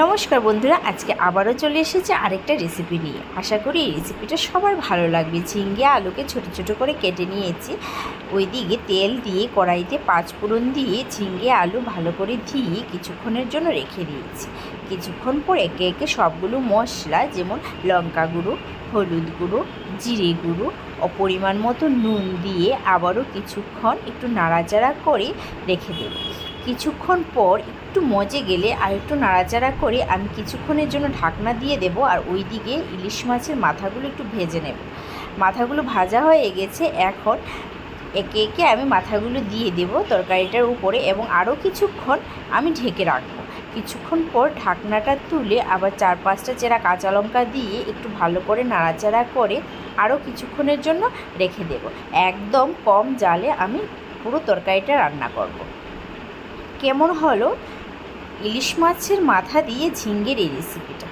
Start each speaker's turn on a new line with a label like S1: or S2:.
S1: নমস্কার বন্ধুরা, আজকে আবারও চলে এসেছে আরেকটা রেসিপি নিয়ে। আশা করি এই রেসিপিটা সবার ভালো লাগবে। ঝিঙ্গে আলুকে ছোট ছোট করে কেটে নিয়েছি। ওইদিকে তেল দিয়ে কড়াইতে পাঁচফোড়ন দিয়ে ঝিঙ্গে আলু ভালো করে ধুয়ে কিছুক্ষণের জন্য রেখে দিয়েছি। কিছুক্ষণ পর একে একে সবগুলো মশলা, যেমন লঙ্কা গুঁড়ো, হলুদ গুঁড়ো, জিরে গুঁড়ো ও পরিমাণ মতো নুন দিয়ে আবারও কিছুক্ষণ একটু নাড়াচাড়া করে রেখে দেব। কিছুক্ষণ পর একটু মজে গেলে আর একটু নাড়াচাড়া করে আমি কিছুক্ষণের জন্য ঢাকনা দিয়ে দেব। আর ওই দিকে ইলিশ মাছের মাথাগুলো একটু ভেজে নেব। মাথাগুলো ভাজা হয়ে গেছে। এখন একে একে আমি মাথাগুলো দিয়ে দেব তরকারিটার উপরে এবং আরও কিছুক্ষণ আমি ঢেকে রাখবো। কিছুক্ষণ পর ঢাকনাটা তুলে আবার 4-5টা চেরা কাঁচা লঙ্কা দিয়ে একটু ভালো করে নাড়াচাড়া করে আরও কিছুক্ষণের জন্য রেখে দেব। একদম কম জালে আমি পুরো তরকারিটা রান্না করব। কেমন হলো ইলিশ মাছের মাথা দিয়ে ঝিঙ্গের এই রেসিপিটা?